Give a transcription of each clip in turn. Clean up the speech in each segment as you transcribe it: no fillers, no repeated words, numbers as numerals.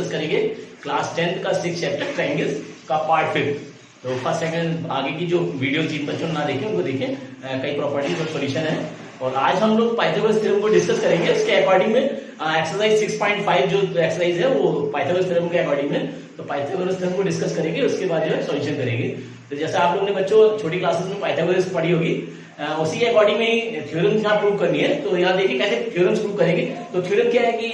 Discuss करेंगे class 10th का 6th chapter triangles का पार्ट 5। तो फर्स्ट सेकंड आगे की जो वीडियो जिन बच्चों ने ना देखे उनको देखें, कई प्रॉपर्टीज और सॉल्यूशन है। और आज हम लोग पाइथागोरस थ्योरम को डिस्कस करेंगे। उसके अकॉर्डिंग में एक्सरसाइज 6.5 जो एक्सरसाइज है वो पाइथागोरस थ्योरम के अकॉर्डिंग में, तो पाइथागोरस थ्योरम को डिस्कस करेंगे, उसके बाद जो है सॉल्यूशन करेंगे। तो जैसा आप लोगों ने बच्चों छोटी क्लासेस में पाइथागोरस पढ़ी होगी, उसी के अकॉर्डिंग में ही थ्योरम यहाँ प्रूव करनी है। तो यहाँ देखिए कैसे थ्योरम्स प्रूव करेंगे। तो थ्योरम क्या है कि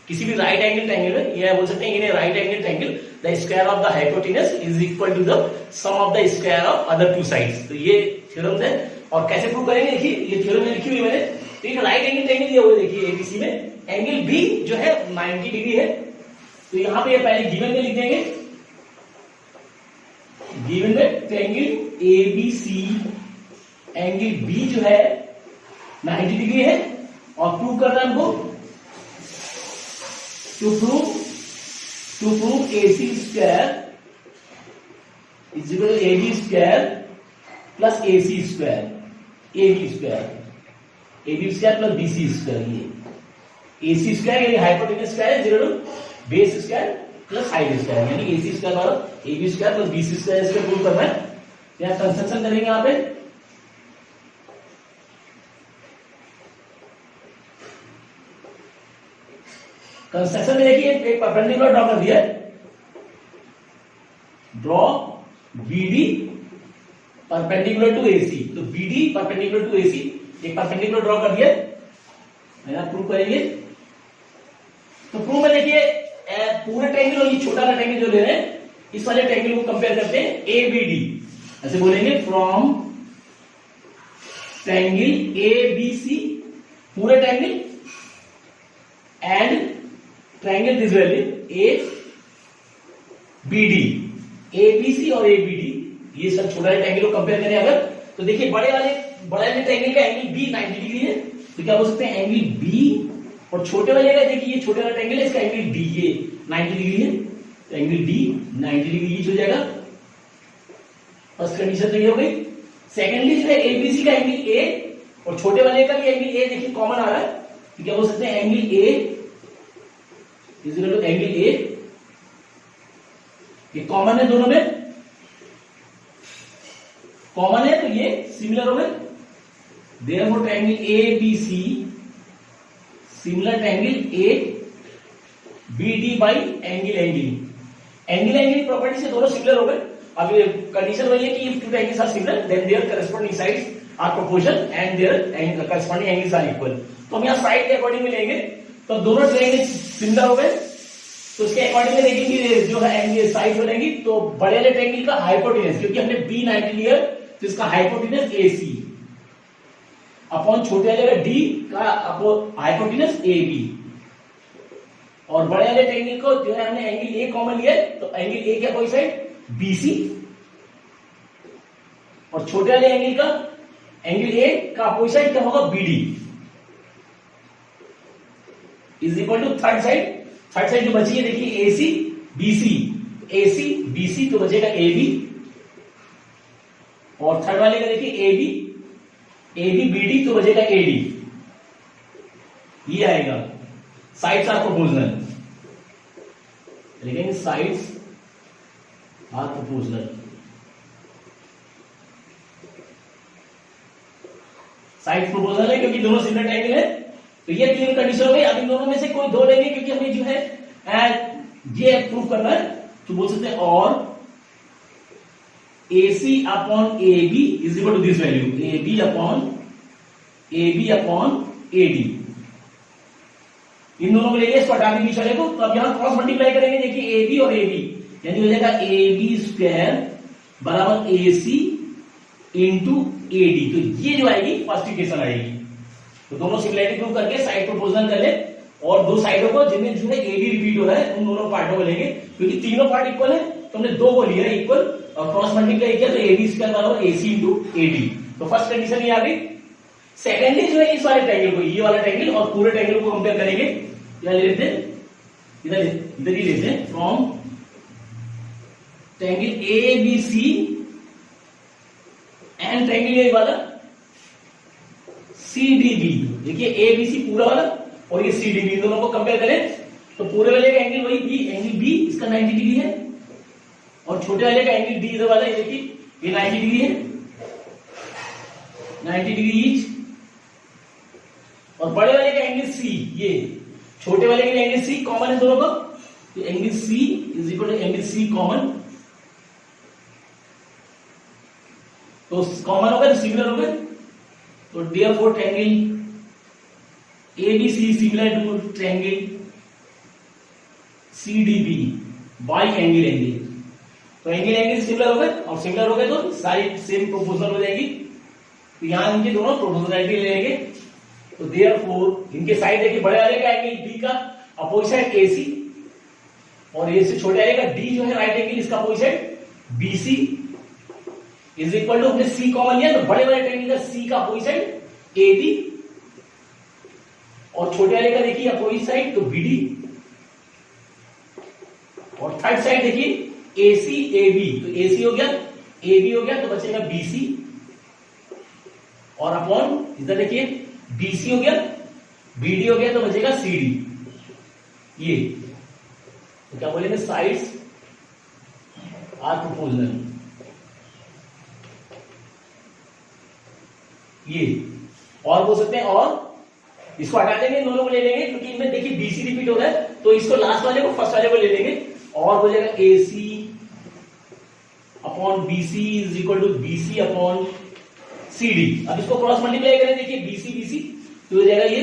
किसी भी राइट एंगल ट्रायंगल में, या बोल सकते हैं in a right angle triangle the square of the hypotenuse is equal to the sum of the square of other two sides. तो ये थ्योरम है। और कैसे प्रूव करेंगे, देखिए ये थ्योरम में लिखी हुई मैंने। तो एक राइट एंगल ट्रायंगल दिया हुआ है, देखिए एबीसी में एंगल बी जो है 90 डिग्री है। तो यहां पे ये पहले गिवन में लिख देंगे, गिवन में ट्रायंगल एबीसी एंगल बी जो है 90 डिग्री है। और प्रूव करना है हमको, to prove AC square is equal to AB square plus AC square, AB square plus BC square. ये AC स्क्वायर यानी hypotenuse square is equal to base square plus height square, यानी AC square और AB square plus BC square इसको prove करना है। यहां construction करेंगे। यहां पे कंस्ट्रक्शन में देखिए एक परपेंडिकुलर ड्रॉ कर दिया है, draw BD perpendicular to AC। तो BD परपेंडिकुलर टू AC एक परपेंडिकुलर ड्रॉ कर दिया है, प्रूव करेंगे। तो प्रूव में देखिए पूरे ट्रायंगल और ये छोटा वाला ट्रायंगल जो ले रहे हैं, इस वाले ट्रायंगल को कंपेयर करते हैं ABD। ऐसे बोलेंगे फ्रॉम ट्रायंगल ABC पूरे triangle and triangle this value ABD, ABC और ABD ये सब छोटा वाले ट्रायंगल को कंपेयर करें अगर, तो देखिए बड़े वाले ट्रायंगल का एंगल B 90 डिग्री है। तो क्या बोल सकते हैं एंगल B, और छोटे वाले का देखिए ये छोटे वाला ट्रायंगल है, इसका एंगल D ये 90 डिग्री है। तो एंगल D 90 डिग्री ईच हो जाएगा। फर्स्ट कंडीशन तो ये हो गई। सेकेंडली जो है ABC का एंगल A और छोटे वाले का भी एंगल A देखिए कॉमन आ रहा है। तो क्या बोल सकते हैं angle A is equal to angle A, ये कॉमन है, दोनों में कॉमन है, तो ये सिमिलर हो गए। Therefore triangle ABC similar triangle ABD by angle property से दोनों सिमिलर हो गए। अब ये कंडीशन वही है कि if two triangles are similar then their corresponding sides are proportional and their corresponding angles are equal. तो हम यहां साइड के अकॉर्डिंग में लेंगे, तो दोनों ट्रायंगल सिमिलर हो गए। तो उसके अकॉर्डिंग में देखेंगे जो है एंगल साइड बनेगी। तो बड़े वाले ट्रायंगल का हाइपोटेनस, क्योंकि हमने B 90 लिया तो इसका हाइपोटेनस AC अपॉन छोटे वाले का D का हाइपोटेनस AB। और बड़े वाले ट्रायंगल को जो है हमने एंगल A कॉमन लिया, तो एंगल A क्या कोई साइड BC, और छोटे वाले एंगल का एंगल A का अपोजिट क्या होगा BD is equal to third side जो बची है देखिए AC BC तो बचेगा AB, और थर्ड वाले का देखिए AB BD तो बचेगा AD। ये आएगा साइड्स आर प्रोपोर्शनल, लेकिन sides are proportional. Sides proportional है क्योंकि दोनों सिमिलर ट्रायंगल है। तो ये तीन कंडीशन हो गई। अब इन दोनों में से कोई दो लेंगे, क्योंकि हमें जो है ये प्रूव करना है। तो बोल सकते हैं और AC upon AB is equal to this value AB upon AD। इन दोनों को लेंगे, इसको हटा के बीच वाले को। तो अब यहां क्रॉस मल्टीप्लाई करेंगे, देखिए AB और AB, यानी हो जाएगा AB स्क्वायर बराबर AC इंटू AD। तो ये जो आएगी फर्स्ट इक्वेशन आएगी। तो दोनों सिमिलरिटी प्रूव करके साइड प्रोपोर्शनल कर ले, और दो साइडों को जिनमें जो है AD रिपीट हो रहा है उन दोनों पार्टों को लेंगे, क्योंकि तीनों पार्ट इक्वल है। तो हमने दो को लिया इक्वल और क्रॉस मल्टीप्लाई किया, तो AB स्क्वायर बराबर AC इंटू AD। तो फर्स्ट कंडीशन ये आ गई। सेकेंडली जो है इस वाले ट्रायंगल को, ये वाला ट्रायंगल और पूरे ट्रायंगल को कंपेयर करेंगे। क्या ले लेते हैं, इधर ही लेते हैं, from triangle ABC and triangle ये वाला CDB। देखिए ABC पूरा वाला और ये CDB, दोनों को कंपेयर करें तो पूरे वाले का एंगल वही एंगल बी इसका 90 डिग्री है, और छोटे वाले का एंगल डी इधर वाला ये देखिए ये 90 डिग्री है, 90 डिग्री ईच। और बड़े वाले का एंगल सी, ये छोटे वाले के लिए एंगल सी कॉमन है दोनों का, तो angle C is equal to angle C common, तो कॉमन होगा तो सिमिलर होगा, तो therefore triangle ABC similar to triangle CDB by angle, तो एंगल सिमिलर हो गए, और सिमिलर हो गए तो साइड सेम प्रोपोर्शनल हो जाएगी, तो यहां इनके दोनों प्रोपोर्शनलिटी ले लेंगे, तो देयरफॉर इनके साइड देखिए बड़े वाले का एंगल B का अपोजिट साइड AC, और ए से छोटे वाले का D जो है राइट एंगल इसका opposite side BC is equal to, हमने C कॉमन लिया तो बड़े वाले ट्रायंगल का C का अपोजिट साइड AB, और छोटे वाले का देखिए अपोजिट साइड तो BD, और थर्ड साइड देखिए AC AB, तो AC हो गया AB हो गया तो बचेगा BC, और अपॉन इधर देखिए BC हो गया BD हो गया तो बचेगा CD, ये तो क्या बोलेंगे साइड्स आर प्रोपोर्शनल, ये और बोल सकते हैं, और इसको हटा देंगे दोनों को ले लेंगे क्योंकि इनमें देखिए BC रिपीट हो रहा है, तो इसको लास्ट वाले को फर्स्ट वाले को ले लेंगे, और हो जाएगा AC upon BC is equal to BC upon CD। अब इसको क्रॉस मल्टीप्लाई करें देखिए BC BC तो हो जाएगा ये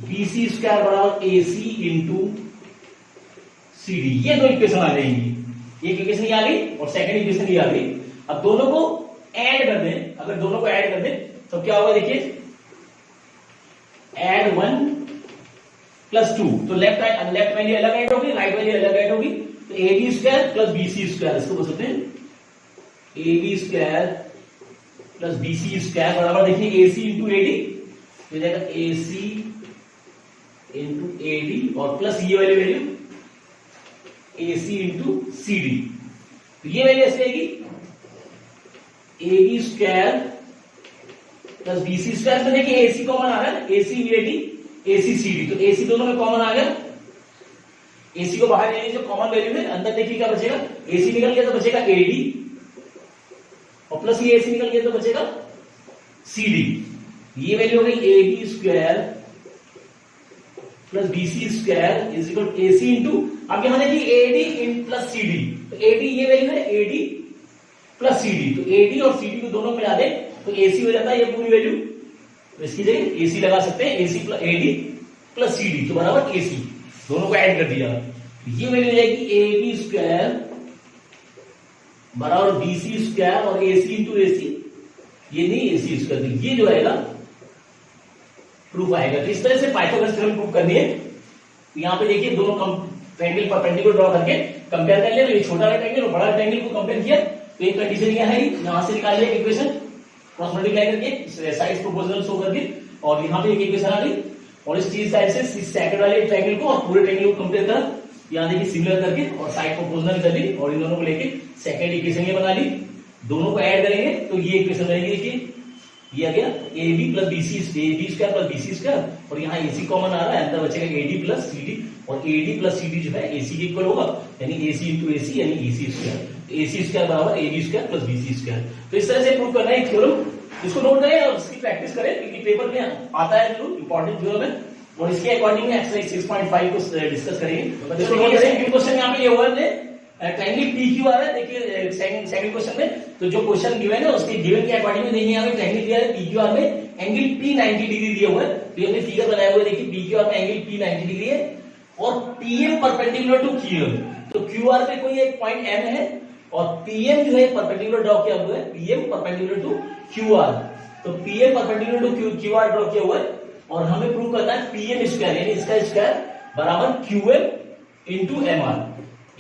BC स्क्वायर बराबर AC इंटू CD, ये दो इक्वेशन आ जाएंगी, एक इक्वेशन ये आ गई और सेकंड इक्वेशन ये आ गई। अब दोनों को ऐड कर दें, अगर दोनों को ऐड कर दें तो क्या होगा देखिए ऐड 1 प्लस 2, तो लेफ्ट वाली अलग ऐड होगी, राइट वाली अलग ऐड होगी, तो AB square plus BC square, इसको बोल सकते हैं AB square plus BC square बराबर देखिए AC इंटू AD, हो जाएगा AC इंटू AD, और प्लस ये वाली वैल्यू AC इंटू CD, तो ये वैल्यू ऐसे आएगी AB square plus BC square में देखिए AC कॉमन आ रहा है, AC AD AC CD, तो AC दोनों में कॉमन आ गया, AC को बाहर ले लीजिए कॉमन वैल्यू में, अंदर देखिए क्या बचेगा AC निकल गया तो बचेगा AD, और प्लस ये AC निकल गया तो बचेगा CD, ये वैल्यू हो गई AB square plus BC square is equal to AC into, अब यहां देखिए AD इन प्लस CD, तो AD ये वैल्यू है AD प्लस CD, तो AD और CD को दोनों मिला दे तो AC हो जाता है ये पूरी वैल्यू, तो इसकी जगह AC लगा सकते हैं, AC plus AD plus CD तो बराबर AC, दोनों को ऐड कर दिया, ये वैल्यू जाएगी AB स्क्वायर बराबर BC स्क्वायर और AC इंटू AC, ये नहीं AC स्क्वायर, तो ये जो आएगा प्रूफ आएगा। तो इस तरह से पाइथागोरस थ्योरम प्रूफ करनी है, तो यहाँ पे देखिए दोनों ट्रायंगल परपेंडिकुलर ड्रॉ करके कंपेयर कर लिया, तो ये छोटा रेक्टेंगल और बड़ा रेक्टेंगल को कंपेयर किया, तो एक कंडीशन यह है यहां से निकाल लिया इक्वेशन क्रॉस मल्टीप्लाई करके साइड्स प्रोपोर्शनल शो करके, और यहाँ पे एक इक्वेशन आ गई, और इस चीज साइड से सेकंड वाले ट्रायंगल को और पूरे ट्रायंगल को कंपेयर करा, यहाँ देखिए सिमिलर करके और साइड प्रोपोर्शनल कर ली, और इन दोनों को लेके सेकंड इक्वेशन ये बना ली, दोनों को ऐड करेंगे तो ये इक्वेशन बनेगी, देखिए ये आ गया AB plus BC AB square plus BC square, और यहाँ AC कॉमन आ रहा है, अंदर बचेगा AD प्लस CD, और AD प्लस CD जो है AC के इक्वल होगा, यानी AC इंटू AC यानी AC स्क्वायर, AC स्क्वायर बराबर AB square plus BC square. तो इस तरह से प्रूव करना है थ्योरम, इसको नोट करें और इसकी प्रैक्टिस करें क्योंकि पेपर में आता है जो इंपॉर्टेंट थ्योरम है, और इसके अकॉर्डिंग एक्सरसाइज 6.5 को डिस्कस करेंगे। क्वेश्चन यहाँ पे ये हुआ है ट्रायंगल PQ आ रहा है, देखिए सेकंड क्वेश्चन में, तो जो क्वेश्चन गिवन है उसके गिवन के अकॉर्डिंग में देखिए यहाँ पे ट्रायंगल दिया है PQR में एंगल P 90 डिग्री दिया हुआ है, तो हमने फिगर बनाया हुआ है, देखिए PQR में एंगल P 90 डिग्री है और PM परपेंडिकुलर टू QM, तो QR पे कोई एक पॉइंट M है और PM जो है परपेंडिकुलर ड्रॉ किया हुआ है, PM परपेंडिकुलर टू QR, तो PM perpendicular to QR draw किया हुआ है, और हमें प्रूव करना है PM स्क्वायर यानी इसका स्क्वायर बराबर QM इंटू MR,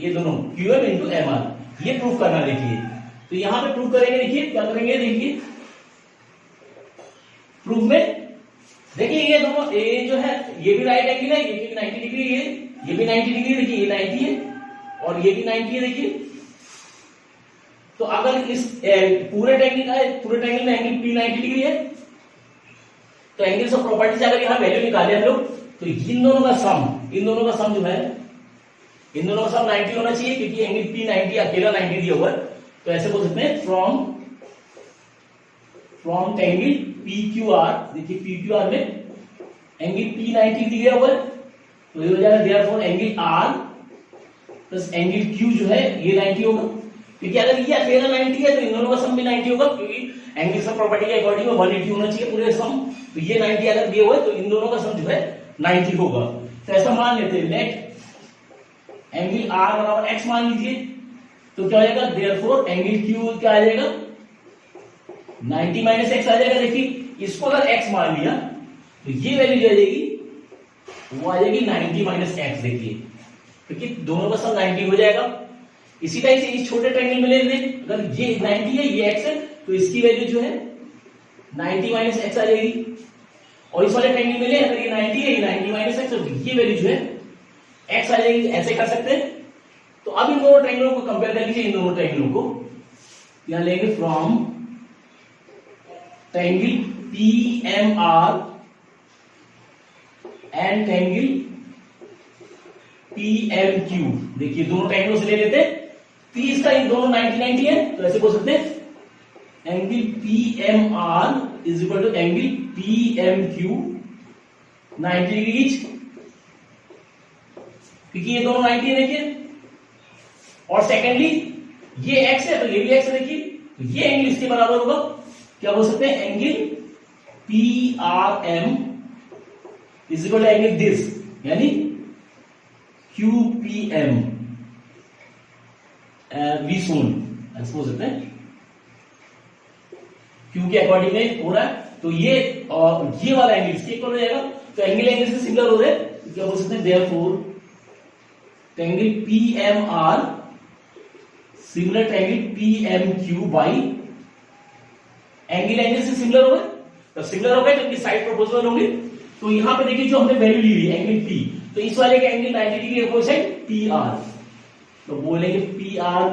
ये दोनों QM इंटू MR, ये प्रूफ करना देखिए, तो यहां पे प्रूफ करेंगे, देखिए क्या करेंगे, देखिए प्रूफ में देखिए ये दोनों ये जो है ये भी राइट एंगल है, ये भी 90 डिग्री है, ये भी 90 डिग्री, देखिए ये 90 है और ये भी 90 है, देखिए तो अगर इस पूरे ट्रायंगल में एंगल P 90 डिग्री है, तो एंगल्स ऑफ प्रॉपर्टीज अगर यहां वैल्यू निकाले हम लोग, तो इन दोनों का सम इन दोनों का सम जो है, इन दोनों का सम 90 होना चाहिए, क्योंकि एंगल P 90 अकेला 90 दिया हुआ है। तो ऐसे बोल सकते हैं फ्रॉम एंगल PQR, देखिए PQR में एंगल P 90 दिया हुआ है, तो ये हो जाएगा therefore angle R plus angle Q जो है ये 90 होगा, क्योंकि अगर ये अकेला 90 है तो इन दोनों का सम भी 90 होगा, क्योंकि एंगल सम प्रॉपर्टी के अकॉर्डिंग 180 होना चाहिए पूरे सम। तो ये 90 अगर दिया हुआ है तो इन दोनों का सम जो है 90 होगा। तो ऐसा मान लेते हैं, लेट एंगल R बराबर x मान लीजिए, तो क्या हो जाएगा, देयरफॉर एंगल Q क्या आ जाएगा, 90 माइनस x आ जाएगा। देखिए इसको अगर x मान लिया तो ये वैल्यू जो आ जाएगी वो आ जाएगी 90 माइनस x। देखिए क्योंकि दोनों का सम 90 हो जाएगा। इसी टाइप से इस छोटे ट्रायंगल में ले लें, अगर ये 90 है ये x है तो इसकी वैल्यू जो है 90 माइनस x आ जाएगी, और इस वाले ट्रायंगल में ले अगर ये 90 है ये 90 माइनस x, तो ये वैल्यू जो है x आ जाएगी। ऐसे कर सकते हैं। तो अब इन दोनों ट्रायंगलों को कंपेयर कर लीजिए, इन दोनों ट्रायंगलों को यहां लेंगे from triangle PMR and triangle PMQ। देखिए दोनों ट्रायंगलों से ले लेते हैं, P इसका इन दोनों 90 है, तो ऐसे बोल सकते हैं angle PMR is equal to angle PMQ 90 degree each, क्योंकि ये दोनों 90 है। देखिए और सेकेंडली ये x है तो ये भी x है। देखिए तो ये एंगल इसके बराबर होगा, क्या बोल सकते हैं, angle PRM is equal to angle this, यानी QPM वी सोन ऐसे बोल सकते हैं, Q के अकॉर्डिंग में हो रहा है। तो ये और ये वाला एंगल इसके इक्वल हो जाएगा, तो एंगल से सिमिलर हो रहे हैं, तो क्या बोल सकते हैं, therefore angle PMR similar to angle PMQ by angle से सिमिलर हो गए। तो सिमिलर हो गए तो इनकी साइड प्रोपोर्शनल होंगे। तो यहां पे देखिए जो हमने वैल्यू ली हुई एंगल P, तो इस वाले का एंगल 90 डिग्री अपोजिट PR, तो बोलेंगे PR,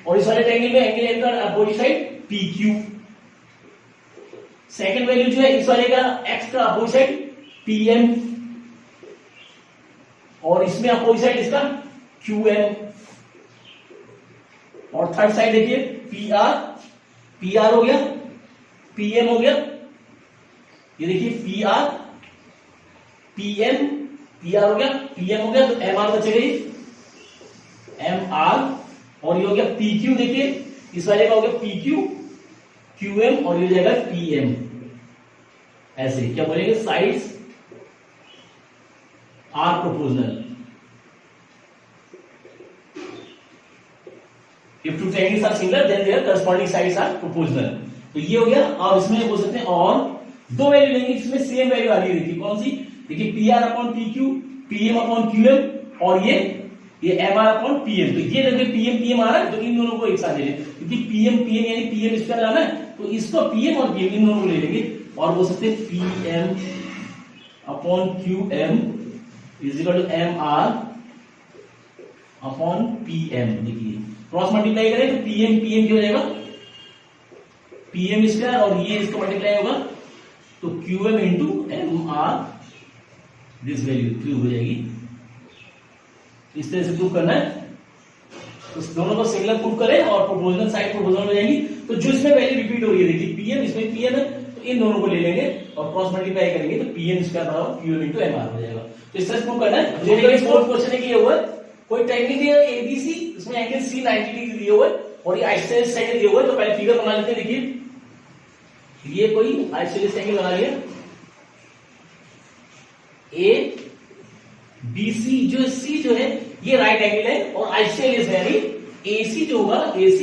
और इस वाले ट्रायंगल में एंगल का अपोजिट PQ। सेकंड वैल्यू जो है इस वाले का x का अपोजिट PM, और इसमें अपोजिट इसका QM, और थर्ड साइड देखिए PR हो गया, PM हो गया, ये देखिए PR हो गया, PM हो गया, तो MR बचेगा MR, और ये हो गया PQ। देखिए इस वाले का हो गया PQ QM, और ये हो जाएगा PM। ऐसे क्या बोलेंगे, sides are proportional. If two triangles are similar, then their corresponding sides are proportional। तो ये हो गया। अब इसमें बोल सकते हैं और दो वैल्यू लेंगे जिसमें सेम वैल्यू आ रही है। देखिए कौन सी, देखिए PR upon PQ, PM upon QM, और ये MR अपॉन PM। तो ये देखिए PM आ रहा है, तो इन दोनों को एक साथ ले लें, क्योंकि PM यानी PM स्क्वायर लाना है, तो इसको PM और PM इन दोनों को ले लेंगे, और बोल सकते हैं PM upon QM is equal to MR upon PM। देखिए क्रॉस मल्टीप्लाई करें तो PM क्या हो जाएगा, PM स्क्वायर, और ये इसका मल्टीप्लाई होगा तो QM into MR, this value Q हो जाएगी। इस तरह से प्रूव करना है, तो दोनों को सिमिलर प्रूव करें और प्रोपोर्शनल साइड प्रोपोर्शनल हो जाएगी। तो जो इसमें वैल्यू रिपीट हो रही है, देखिए PM इसमें PM है, तो इन दोनों को ले लेंगे और क्रॉस मल्टीप्लाई करेंगे तो PM स्क्वायर बराबर QM इंटू MR हो जाएगा। तो इस तरह से प्रूव करना है। फोर्थ क्वेश्चन है कि ये हुआ कोई ट्रायंगल दिया है ABC, इसमें एंगल C 90 डिग्री दिया हुआ है और ये आइसोसेलेस एंगल दिया हुआ है। तो पहले फिगर बना लेते हैं। देखिए ये कोई आइसोसेलेस एंगल बना लिया, ABC जो C जो है ये राइट एंगल है और आइसोसेलेस है, यानी AC जो होगा AC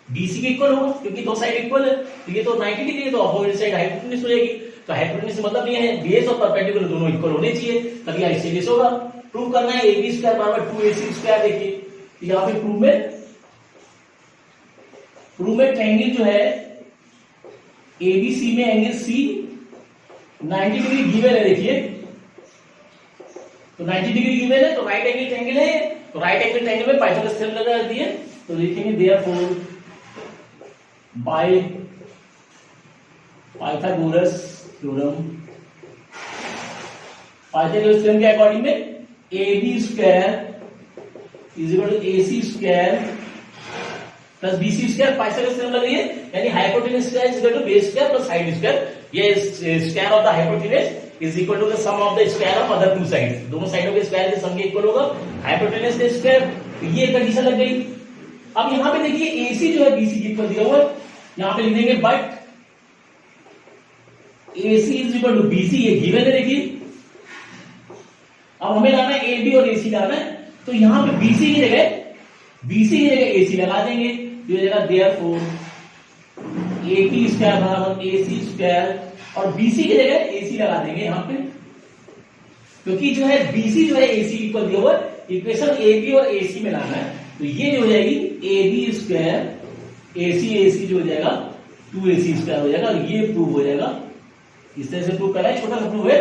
BC के इक्वल होगा, क्योंकि दो साइड इक्वल है। तो ये तो 90 डिग्री है, तो अपोजिट साइड हाइपोटेन्यूज हो जाएगी। तो हाइपोटेन्यूज से मतलब ये है बेस और परपेंडिकुलर दोनों इक्वल होने चाहिए, तभी आइसोसेलेस होगा। प्रूव करना है AB स्क्वायर बराबर 2AC स्क्वायर। देखिए यहाँ पे प्रूव में ट्रायंगल जो है ABC में एंगल C 90 डिग्री गिवन है। देखिए तो 90 डिग्री गिवन है, तो राइट एंगल ट्रायंगल है, तो राइट एंगल ट्रायंगल में पाइथागोरस थ्योरम लगा रहती है। तो लिखेंगे therefore by Pythagoras theorem, Pythagoras theorem के अकॉर्डिंग में A B square is equal to A C square plus B C square. Pythagoras theorem लग रही है, यानी hypotenuse square is equal to base square plus height square. ये square of the hypotenuse is equal to the sum of the square of other two sides. दोनों साइडों के square के सम के इक्वल होगा हाइपोटेनस का स्क्वायर। तो ये कंडीशन लग गई। अब यहां पे देखिए एसी जो है बीसी के इक्वल दिया हुआ है, यहां पे लिख देंगे but AC is equal to BC, ये गिवन है। देखिए अब हमें लाना है AB और AC लाना है, तो यहां पे BC की जगह AC लगा देंगे। तो ये जगह देयरफॉर AP स्क्वायर बराबर AC स्क्वायर और BC की जगह AC लगा देंगे यहां पे, क्योंकि जो है BC जो है AC इक्वल दिया हुआ, इक्वेशन AB और AC में लाना है। तो ये जो हो जाएगी AB स्क्वायर AC जो हो जाएगा 2AC स्क्वायर हो जाएगा, और ये प्रूव हो जाएगा। इस तरह से प्रूव करना है, छोटा सा प्रूव है।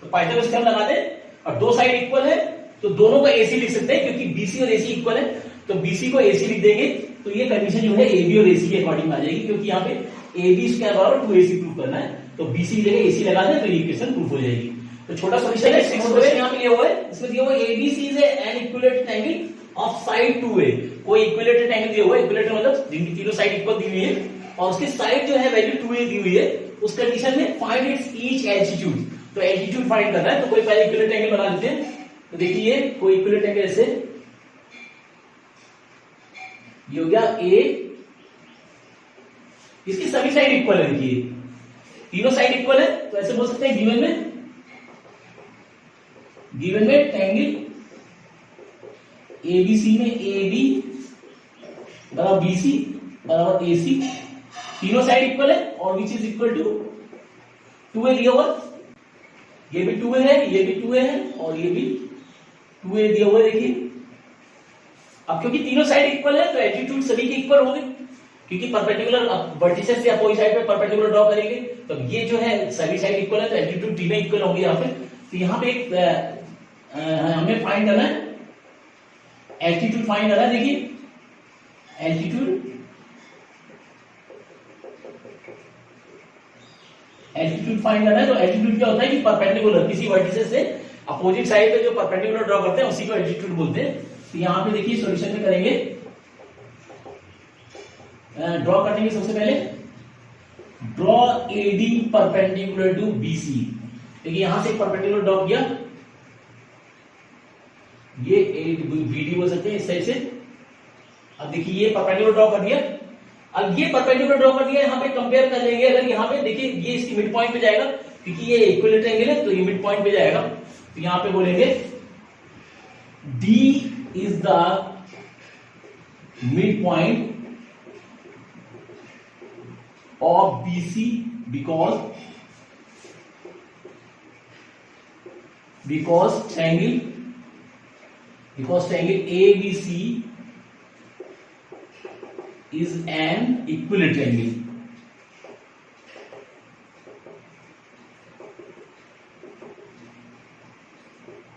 तो पाइथागोरस थ्योरम लगा दें, और दो साइड इक्वल है तो दोनों का AC लिख सकते हैं, क्योंकि BC और AC इक्वल है तो BC को AC लिख देंगे। तो ये कंडीशन जो है AB और AC के अकॉर्डिंग आ जाएगी, क्योंकि यहाँ पे AB स्क्वायर बराबर 2AC प्रूव करना है। तो BC की जगह AC लगा दें तो ये इक्वेशन प्रूव हो जाएगी। तो छोटा सॉल्यूशन है, 6 यहाँ पे लिया हुआ है, इसमें दिया हुआ है ABC is an equilateral angle of side 2A। कोई इक्विलेटरल एंगल दिया हुआ है, इक्विलेटरल मतलब जिनकी तीनों साइड इक्वल दी हुई है और उसकी साइड जो है वैल्यू 2A दी हुई है। उस कंडीशन में फाइंड इट्स ईच एल्टीट्यूड, तो एल्टीट्यूड फाइंड करना है। तो कोई पहले इक्विलेटरल एंगल बना लेते हैं। तो देखिए कोई इक्विलेटरल एंगल ऐसे, ये हो गया A, इसकी सभी साइड इक्वल है। देखिए तीनों साइड इक्वल है, तो ऐसे बोल सकते हैं गिवन में ट्रायंगल ABC में AB बराबर BC बराबर AC, तीनों साइड इक्वल है और which is equal to 2A दिया हुआ, ये भी 2A है, ये भी 2A है और ये भी 2A दिया हुआ है। देखिए अब क्योंकि तीनों साइड इक्वल है तो एल्टीट्यूड सभी के इक्वल होंगे, क्योंकि परपेंडिकुलर वर्टिसेस से अपोजिट साइड पे परपेंडिकुलर ड्रॉ करेंगे। तो ये जो है सभी साइड इक्वल है तो एल्टीट्यूड तीनों इक्वल होंगे यहाँ पे। तो यहाँ पे एक हमें फाइंड करना है, एल्टीट्यूड फाइंड करना है। देखिए एल्टीट्यूड फाइंड करना है। तो एल्टीट्यूड क्या होता है कि परपेंडिकुलर किसी वर्टिसेस से अपोजिट साइड पे जो परपेंडिकुलर ड्रॉ करते हैं उसी को एल्टीट्यूड बोलते हैं। तो यहाँ पे देखिए सॉल्यूशन में करेंगे, ड्रॉ करेंगे। सबसे पहले draw AD perpendicular to BC। देखिए यहां से एक परपेंडिकुलर ड्रॉ किया, ये BD बोल सकते हैं इस साइड से। अब देखिए ये परपेंडिकुलर ड्रॉ कर दिया, अब ये परपेंडिकुलर ड्रॉ कर दिया, यहाँ पे कंपेयर कर लेंगे। अगर यहाँ पे देखिए ये इसकी मिड पॉइंट पे जाएगा, क्योंकि ये इक्विलेटरल एंगल है तो ये मिड पॉइंट पे जाएगा। तो यहाँ पे बोलेंगे D is the mid point of BC because triangle ABC is an equilateral angle।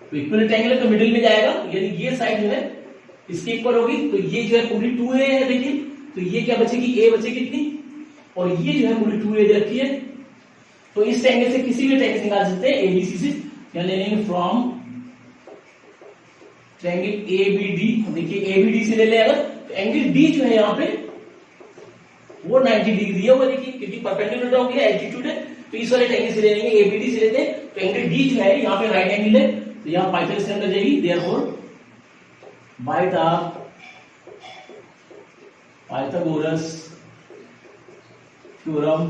तो इक्विलेटरल एंगल तो मिडिल में जाएगा, यानी ये साइड जो है इसके इक्वल होगी। तो ये जो है पूरी 2A है। देखिए तो ये क्या बचेगी, A बचेगी कितनी, और ये जो है पूरी 2A दे रखी है। तो इस ट्रायंगल से किसी भी ट्रायंगल निकाल सकते हैं ABC से, या ले लेंगे फ्रॉम ट्रायंगल ABD। देखिए ABD से ले ले अगर, तो एंगल D जो है यहाँ पे वो 90 डिग्री दिया हुआ। देखिए क्योंकि परपेंडिकुलर ड्रॉ किया, एल्टीट्यूड है, तो इस वाले ट्रायंगल से ले लेंगे, ABD से लेते हैं। तो एंगल D जो है यहाँ पे राइट एंगल है, तो यहाँ पाइथागोरस थ्योरम लग जाएगी। Therefore by the Pythagoras theorem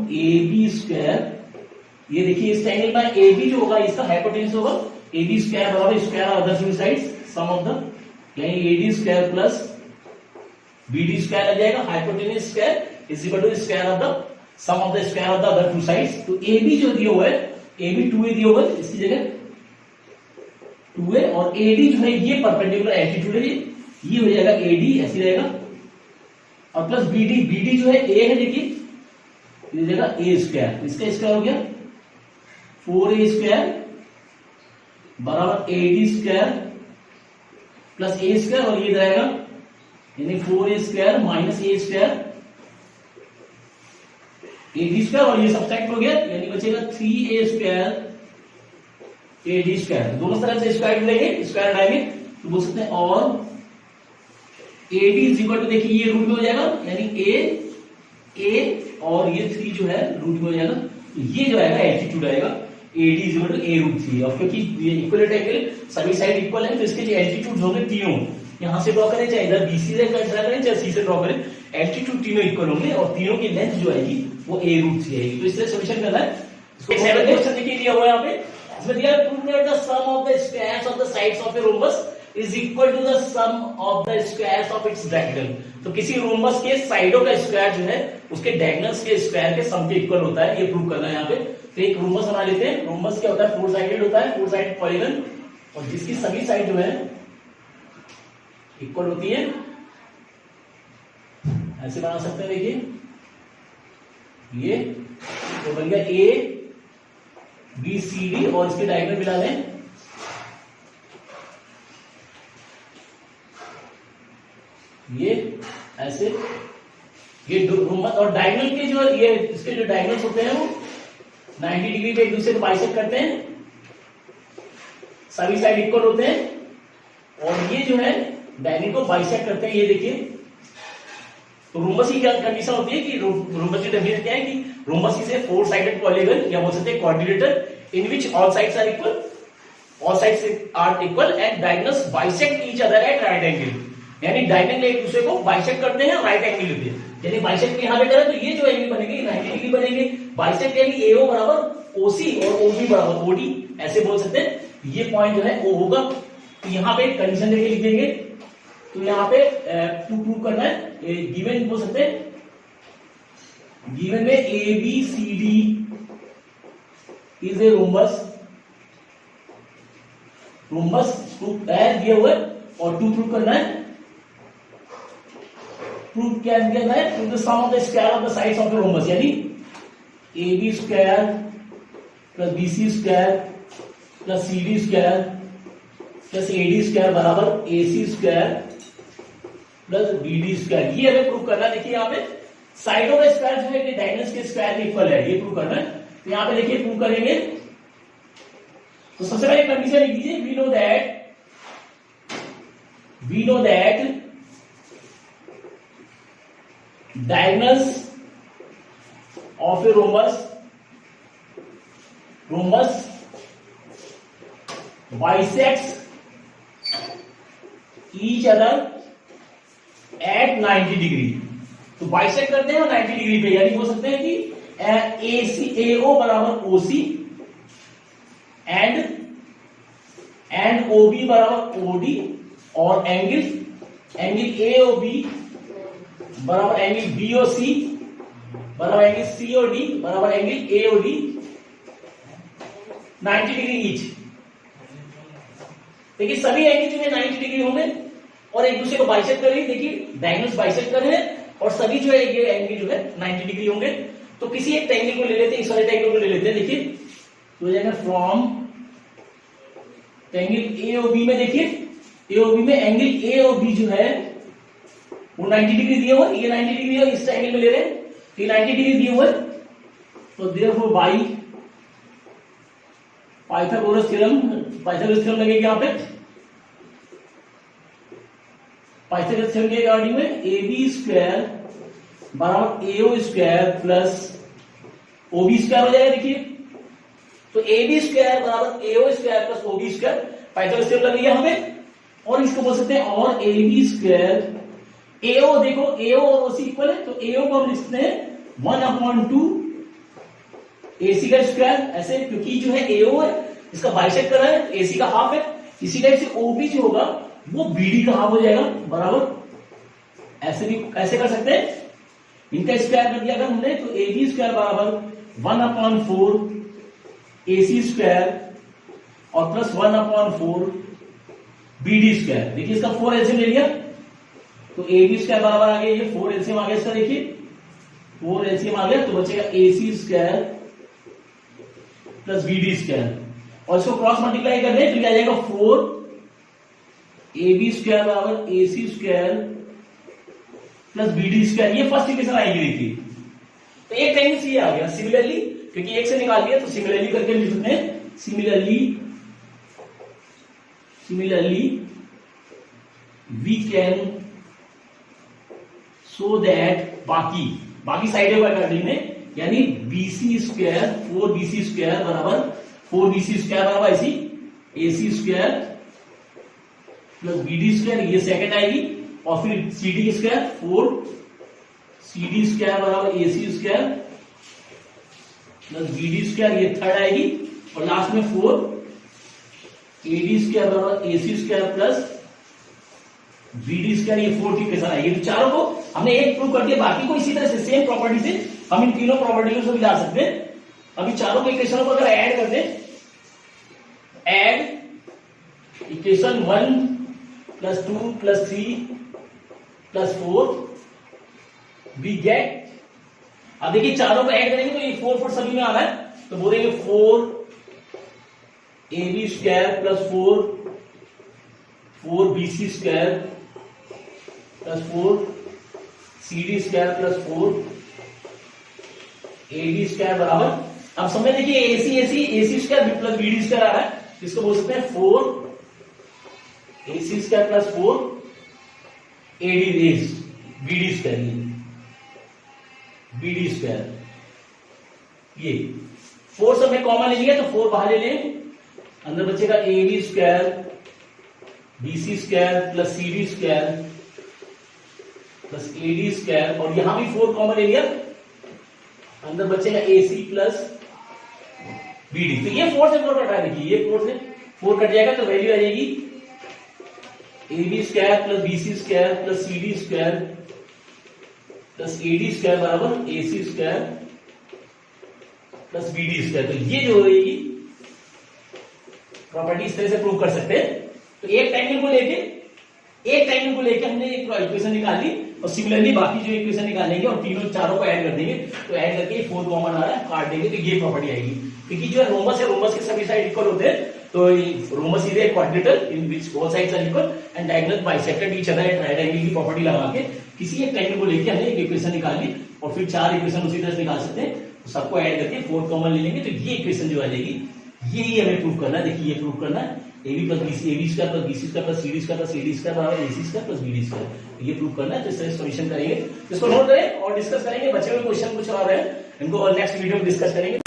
AB square, ये देखिए इस ट्रायंगल में AB जो होगा इसका हाइपोटेन्यूज होगा AB स्क्वायर बराबर square of other two sides sum of the, यानी AD square plus BD square आ जाएगा। Hypotenuse square is equal to square of the sum of the square of the other two sides. तो AB जो दिया हुआ है, AB 2A दिया हुआ है, इसकी जगह 2A, और AD जो है ये परपेंडिकुलर एल्टीट्यूड है, ये हो जाएगा AD, ऐसे रहेगा। और प्लस BD जो है A है, देखिए ये जगह A स्क्वायर, इसका स्क्वायर हो गया 4A स्क्वायर बराबर AD square plus A square, और ये रहेगा यानी 4A square minus A square AD square, और ये सब्ट्रैक्ट हो गया, यानी बचेगा 3A स्क्वायर AD स्क्वायर, दोनों तरफ से स्क्वायर लेंगे, स्क्वायर हटाएंगे तो बोल सकते हैं और AD इज इक्वल टू, देखिए ये रूट में हो जाएगा यानी A और ये 3 जो है रूट में हो जाएगा, तो ये जो आएगा एल्टीट्यूड आएगा AD is equal to A√3। और क्योंकि ये इक्वल एंगल सभी साइड इक्वल है तो इसके जो एल्टीट्यूड होंगे तीनों यहां से ड्रॉ करें, चाहे इधर BC से ड्रॉ करें चाहे C से ड्रॉ करें, एल्टीट्यूड तीनों इक्वल होंगे और तीनों की लेंथ जो आएगी वो A√3 आएगी। तो इससे सॉल्यूशन करना है। इसको 7 क्वेश्चन देखिए दिया हुआ है यहाँ पे, इसमें दिया है prove that the sum of the squares of the sides of a rhombus is equal to the sum of the squares of its diagonal. तो किसी रोम्बस के साइडों का स्क्वायर जो है उसके डायगोनल्स के स्क्वायर के सम के इक्वल होता है, ये प्रूव करना है यहाँ पे। तो एक रोम्बस बना लेते हैं। रोम्बस क्या होता है, 4 साइडेड होता है, 4 साइड पॉलीगन, और जिसकी सभी साइड जो है इक्वल होती है, ऐसे बना सकते हैं। देखिए ये तो बन गया ABCD और इसके डायगोनल मिला दें, ये ऐसे, ये रोम्बस और डायगोनल के जो ये इसके जो डायगोनल्स होते हैं वो 90 डिग्री पे एक दूसरे को बाइसेक्ट करते हैं, सभी साइड इक्वल होते हैं, और ये जो है डायगोनल को बाइसेक्ट करते हैं। ये देखिए, तो रोम्बस की क्या कंडीशन होती है कि रोम्बस की डेफिनेशन क्या है कि rhombus is a 4 sided polygon या बोल सकते हैं quadrilateral in which all sides are equal, all sides are equal and diagonals bisect each other at right angle. यानी डायगोनल एक दूसरे को बाइसेक्ट करते हैं राइट एंगल लेते हैं। यानी बाइसेक्ट यहां पे करें तो ये जो एंगल बनेगी 90 डिग्री बनेगी। बाइसेक्ट यानी AO बराबर OC और OB बराबर OD, ऐसे बोल सकते हैं। ये पॉइंट जो है O होगा, तो यहां पे कंडीशन लेके लिख देंगे। तो यहां पे प्रूव करना है, गिवन बोल सकते हैं, गिवन में ABCD is a rhombus, rhombus दिया हुआ है और प्रूव करना है। प्रूव क्या दिया है, prove the sum of the square of the sides of a rhombus, यानी AB square plus BC square plus CD square plus AD square बराबर AC square plus BD square. ये हमें प्रूव करना है। देखिए यहाँ पे साइडों का स्क्वायर जो है कि डायगोनल्स के स्क्वायर के इक्वल है, ये प्रूव करना है। तो यहाँ पे देखिए प्रूव करेंगे तो सबसे पहले कंडीशन लिख दीजिए, we know that diagonals of a rhombus bisects each other at 90 degree. तो बाइसेक्ट करते हैं 90 डिग्री पे, यानी बोल सकते हैं कि AO बराबर OC एंड OB बराबर OD और एंगल AOB बराबर एंगल BOC बराबर एंगल COD बराबर एंगल AOD 90 डिग्री ईच। देखिए सभी एंगल जो है 90 डिग्री होंगे और एक दूसरे को बाइसेक्ट कर रही है। देखिए डायगोनल्स बाइसेक्ट कर रहे हैं और सभी जो है ये एंगल जो है 90 डिग्री होंगे। तो किसी एक ट्रायंगल को ले लेते हैं, इस वाले ट्रायंगल को ले लेते हैं। देखिए तो हो जाएगा फ्रॉम ट्रायंगल AOB में, देखिए AOB में एंगल AOB जो है वो 90 डिग्री दिया हुआ है, ये 90 डिग्री है, इस एंगल में ले रहे हैं तो ये 90 डिग्री दिया हुआ है। तो देयरफॉर बाय पाइथागोरस थ्योरम लगेगी यहाँ पे। पाइथागोरस थ्योरम के अकॉर्डिंग में AB स्क्वायर बराबर AO square plus OB square हो जाएगा। देखिए तो AB स्क्वायर बराबर AO square plus OB square Pythagoras theorem लग गया हमें। और इसको बोल सकते हैं और AB स्क्वायर AO, देखो AO और OC इक्वल है तो AO को हम लिख सकते हैं 1/2 AC का स्क्वायर, ऐसे क्योंकि जो है AO है इसका बाइसेक्ट कर रहा है, AC का हाफ है। इसी टाइप से OB जो होगा वो BD का हाफ हो जाएगा बराबर, ऐसे भी ऐसे कर सकते हैं। इनका स्क्वायर कर दिया अगर हमने तो AB स्क्वायर बराबर 1/4 AC स्क्वायर और प्लस 1/4 BD स्क्वायर। देखिए इसका 4 एलसीएम ले लिया तो AB स्क्वायर बराबर आ गया, ये 4 एलसीएम आ गया इसका। देखिए 4 एलसीएम आ गया तो बचेगा AC square plus BD square और इसको क्रॉस मल्टीप्लाई कर दें तो क्या आ जाएगा 4 AB स्क्वायर बराबर AC square plus BD square. ये फर्स्ट इक्वेशन आएगी। देखिए तो एक टाइम से ये आ गया। सिमिलरली क्योंकि एक से निकाल लिया तो सिमिलरली करके लिख सकते हैं। Similarly Similarly, we can show that बाकी साइड अकॉर्डिंग में, यानी BC स्क्वायर 4BC स्क्वायर बराबर 4BC स्क्वायर बराबर ऐसी AC square plus BD square, ये सेकंड आएगी, और फिर CD स्क्वायर 4CD स्क्वायर बराबर AC square plus BD square, ये थर्ड आएगी, और लास्ट में 4AD स्क्वायर बराबर AC square plus BD square, ये फोर्थ इक्वेशन आएगी। तो चारों को हमने एक प्रूव कर दिया, बाकी को इसी तरह से सेम प्रॉपर्टी से हम इन तीनों प्रॉपर्टी को भी ला सकते हैं। अभी चारों के इक्वेशनों को अगर ऐड कर दें, add equation 1 plus 2 plus 3 plus 4 we get, अब देखिए चारों को ऐड करेंगे तो ये 4 सभी में आ रहा है, तो बोलेंगे 4AB square plus 4BC square plus 4CD square plus 4AD square बराबर, अब समय देखिए AC square plus BD square आ रहा है, इसको बोल सकते हैं 4AC square plus 4AD BD square, BD square, ये 4 सब में कॉमन ले लिया तो 4 बाहर ले लें, अंदर बचेगा AB square BC square plus CD square plus AD square, और यहां भी 4 कॉमन ले लिया, अंदर बचेगा AC प्लस BD। तो ये 4 से 4 कट रहा है, देखिए ये 4 से 4 कट जाएगा तो वैल्यू आ जाएगी AB square plus BC square plus CD square plus AD square बराबर AC square plus BD square. तो ये जो होगी प्रॉपर्टी इस तरह से प्रूव कर सकते हैं। तो एक ट्रायंगल को लेके हमने एक इक्वेशन निकाल ली, और सिमिलरली बाकी जो इक्वेशन निकालेंगे और तीनों चारों को ऐड कर देंगे, तो ऐड करके 4 कॉमन आ रहा है, काट देंगे तो ये प्रॉपर्टी आएगी। क्योंकि जो रोमस है, रोमस के सभी साइड इक्वल होते हैं, तो rhombus is a quadrilateral in which both sides are equal and diagonal bisected each other at right angle की प्रॉपर्टी लगा के किसी एक ट्रायंगल को लेके हमने एक इक्वेशन निकाल ली, और फिर 4 इक्वेशन उसी तरह से निकाल सकते हैं। तो सबको ऐड करके 4 कॉमन ले लेंगे, तो ये इक्वेशन जो आ जाएगी, यही हमें प्रूव करना है। देखिए ये प्रूव करना है, AB plus BC, AB square plus BC square plus CD square plus AD square बराबर AC square plus BD square, ये प्रूव करना है। तो इस तरह सॉल्यूशन करेंगे, इसको नोट करें और डिस्कस करेंगे। बचे हुए क्वेश्चन कुछ और है, इनको और नेक्स्ट वीडियो में डिस्कस करेंगे।